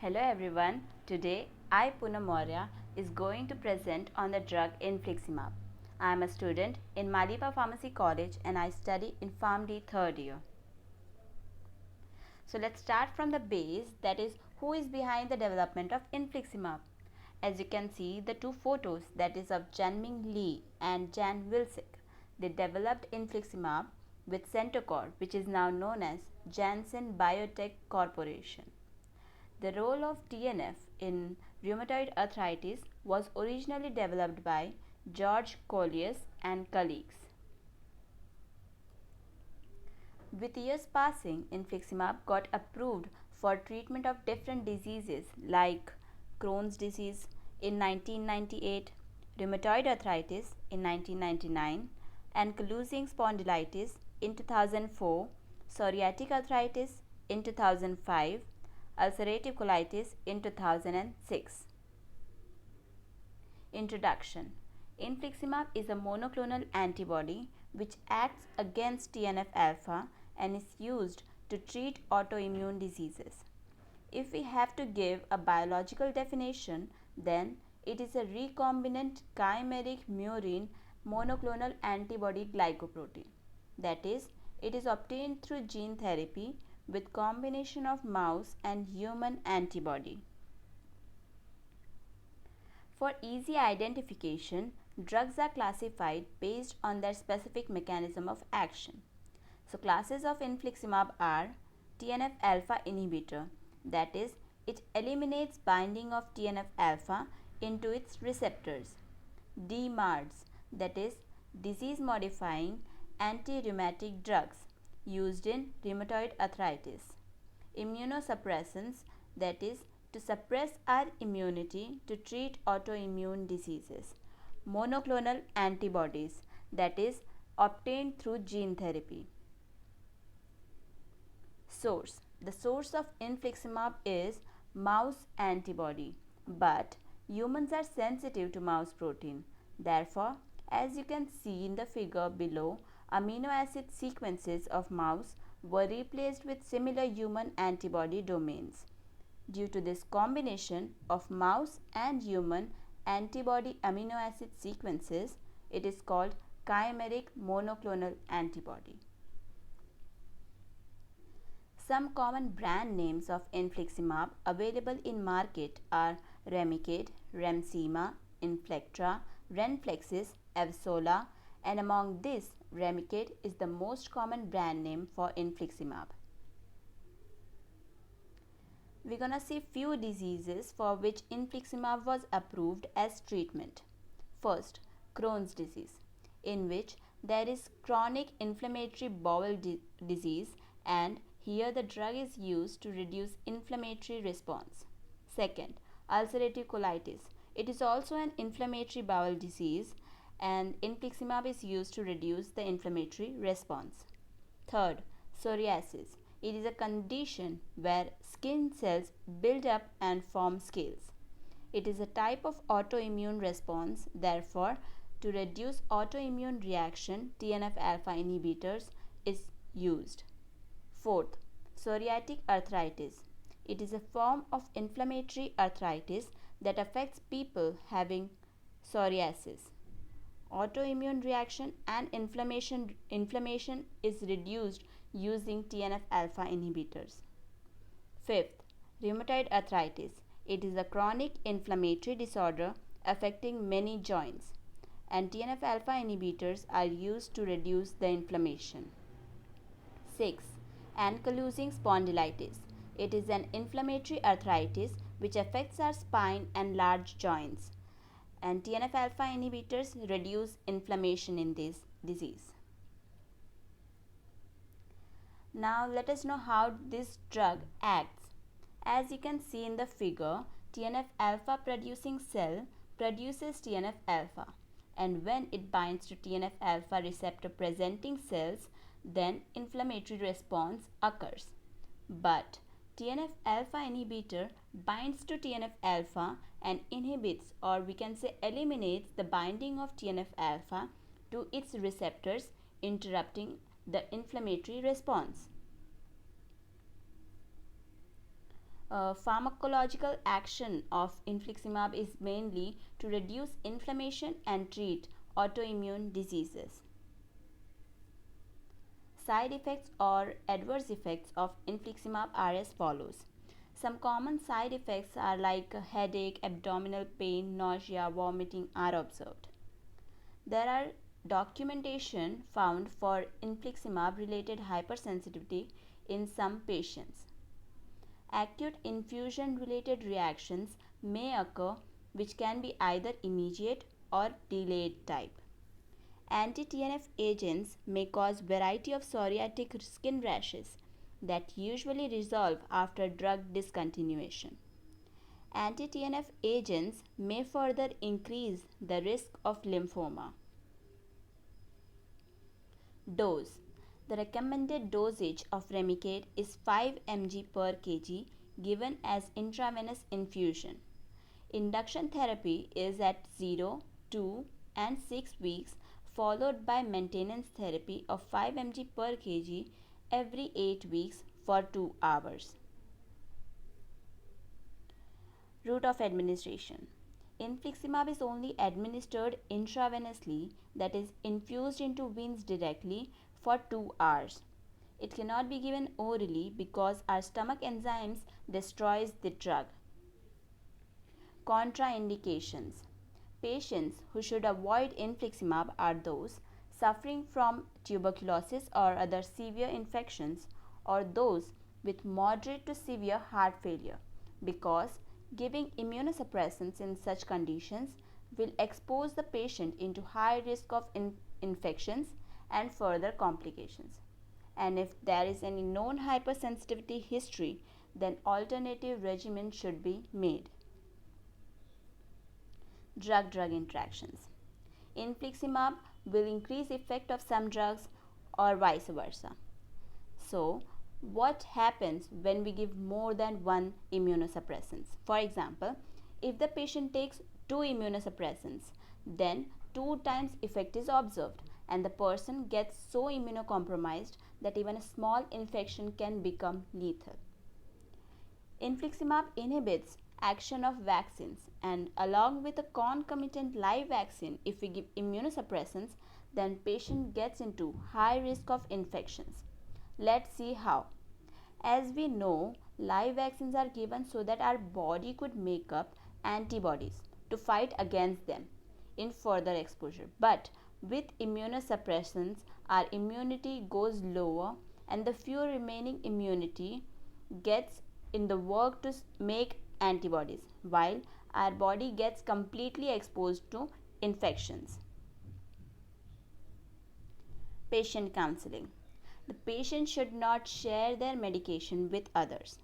Hello everyone. Today I Poonam Maurya is going to present on the drug infliximab. I am a student in Malipa Pharmacy College and I study in PharmD third year. So let's start from the base, that is who is behind the development of infliximab. As you can see the two photos, that is of Janming Lee and Jan Wilczek. They developed infliximab with Centocor, which is now known as Janssen Biotech Corporation. The role of TNF in rheumatoid arthritis was originally developed by George Collius and colleagues. With years passing, infliximab got approved for treatment of different diseases like Crohn's disease in 1998, rheumatoid arthritis in 1999, ankylosing spondylitis in 2004, psoriatic arthritis in 2005, ulcerative colitis in 2006. Introduction. Infliximab is a monoclonal antibody which acts against TNF-alpha and is used to treat autoimmune diseases. If we have to give a biological definition, then it is a recombinant chimeric murine monoclonal antibody glycoprotein. That is, it is obtained through gene therapy with combination of mouse and human antibody. For easy identification, drugs are classified based on their specific mechanism of action. So classes of infliximab are TNF-alpha inhibitor, that is, it eliminates binding of TNF-alpha into its receptors. DMARDs, that is, disease-modifying anti-rheumatic drugs used in rheumatoid arthritis. Immunosuppressants, that is, to suppress our immunity to treat autoimmune diseases. Monoclonal antibodies, that is, obtained through gene therapy. Source. The source of infliximab is mouse antibody, but humans are sensitive to mouse protein. Therefore, as you can see in the figure below, amino acid sequences of mouse were replaced with similar human antibody domains. Due to this combination of mouse and human antibody amino acid sequences, it is called chimeric monoclonal antibody. Some common brand names of infliximab available in market are Remicade, Remsima, Inflectra, Renflexis, Evsola, and among these, Remicade is the most common brand name for infliximab. We're gonna see few diseases for which infliximab was approved as treatment. First, Crohn's disease, in which there is chronic inflammatory bowel disease, and here the drug is used to reduce inflammatory response. Second, ulcerative colitis. It is also an inflammatory bowel disease and infliximab is used to reduce the inflammatory response. Third, psoriasis. It is a condition where skin cells build up and form scales. It is a type of autoimmune response, therefore, to reduce autoimmune reaction, TNF-alpha inhibitors is used. Fourth, psoriatic arthritis. It is a form of inflammatory arthritis that affects people having psoriasis. Autoimmune reaction and inflammation is reduced using TNF-alpha inhibitors. Fifth, rheumatoid arthritis. It is a chronic inflammatory disorder affecting many joints, and TNF-alpha inhibitors are used to reduce the inflammation. 6. Ankylosing spondylitis. It is an inflammatory arthritis which affects our spine and large joints, and TNF-alpha inhibitors reduce inflammation in this disease. Now let us know how this drug acts. As you can see in the figure, TNF-alpha producing cell produces TNF-alpha, and when it binds to TNF-alpha receptor presenting cells, then inflammatory response occurs. But TNF-alpha inhibitor binds to TNF-alpha and inhibits, or we can say eliminates, the binding of TNF-alpha to its receptors, interrupting the inflammatory response. Pharmacological action of infliximab is mainly to reduce inflammation and treat autoimmune diseases. Side effects or adverse effects of infliximab are as follows. Some common side effects are like headache, abdominal pain, nausea, vomiting are observed. There are documentation found for infliximab related hypersensitivity in some patients. Acute infusion related reactions may occur which can be either immediate or delayed type. Anti-TNF agents may cause variety of psoriatic skin rashes that usually resolve after drug discontinuation. Anti-TNF agents may further increase the risk of lymphoma. Dose. The recommended dosage of Remicade is 5 mg per kg given as intravenous infusion. Induction therapy is at 0, 2, and 6 weeks followed by maintenance therapy of 5 mg per kg every 8 weeks for 2 hours. Route of administration. Infliximab is only administered intravenously, that is infused into veins directly for 2 hours. It cannot be given orally because our stomach enzymes destroys the drug. Contraindications. Patients who should avoid infliximab are those suffering from tuberculosis or other severe infections, or those with moderate to severe heart failure, because giving immunosuppressants in such conditions will expose the patient into high risk of infections and further complications. And if there is any known hypersensitivity history, then alternative regimen should be made. Drug-drug interactions. Infliximab will increase effect of some drugs or vice versa. So, what happens when we give more than one immunosuppressants? For example, if the patient takes 2 immunosuppressants, then 2 times effect is observed and the person gets so immunocompromised that even a small infection can become lethal. Infliximab inhibits action of vaccines, and along with a concomitant live vaccine, if we give immunosuppressants, then patient gets into high risk of infections. Let's see how. As we know, live vaccines are given so that our body could make up antibodies to fight against them in further exposure. But with immunosuppressants, our immunity goes lower and the few remaining immunity gets in the work to make antibodies, while our body gets completely exposed to infections. Patient counseling. The patient should not share their medication with others.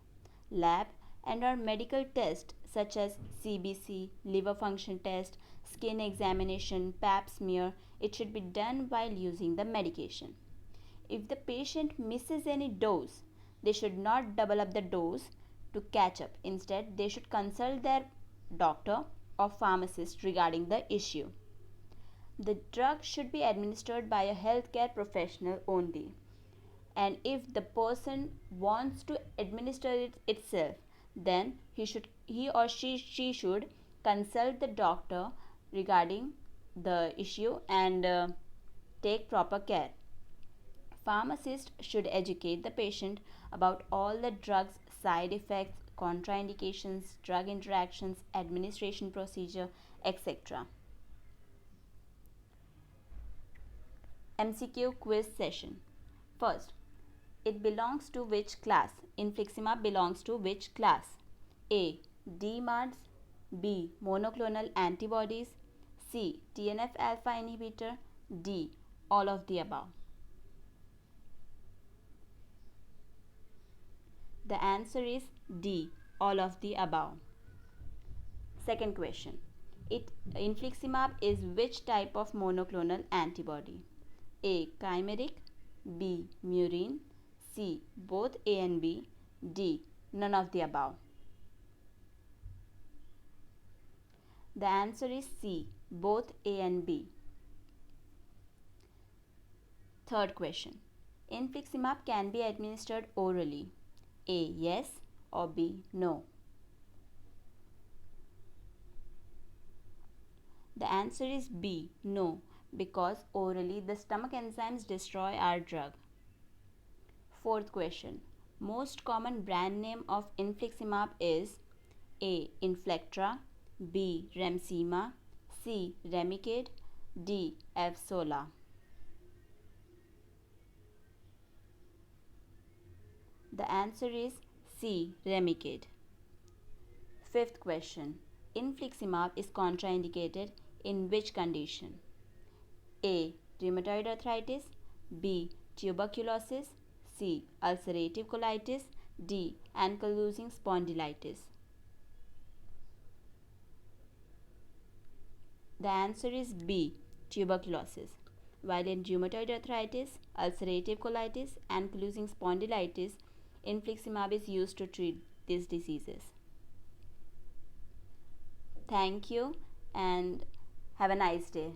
Lab and or medical tests such as CBC, liver function test, skin examination, pap smear, it should be done while using the medication. If the patient misses any dose, they should not double up the dose to catch up. Instead, they should consult their doctor or pharmacist regarding the issue. The drug should be administered by a healthcare professional only. And if the person wants to administer it itself, then he or she should consult the doctor regarding the issue and take proper care. Pharmacist should educate the patient about all the drugs, side effects, contraindications, drug interactions, administration procedure, etc. MCQ quiz session. First, it belongs to which class? Infliximab belongs to which class? A. DMARDs, B. Monoclonal antibodies, C. TNF alpha inhibitor, D. All of the above. The answer is D. All of the above. Second question. Infliximab is which type of monoclonal antibody? A. Chimeric, B. Murine, C. Both A and B, D. None of the above. The answer is C. Both A and B. Third question. Infliximab can be administered orally. A. Yes. or B. No? The answer is B. No, because orally the stomach enzymes destroy our drug. Fourth question. Most common brand name of infliximab is A. Inflectra, B. Remsima, C. Remicade, D. Evsola. The answer is C. Remicade. Fifth question. Infliximab is contraindicated in which condition? A. Rheumatoid arthritis, B. Tuberculosis, C. Ulcerative colitis, D. Ankylosing spondylitis. The answer is B. Tuberculosis. While in rheumatoid arthritis, ulcerative colitis, and ankylosing spondylitis, infliximab is used to treat these diseases. Thank you and have a nice day.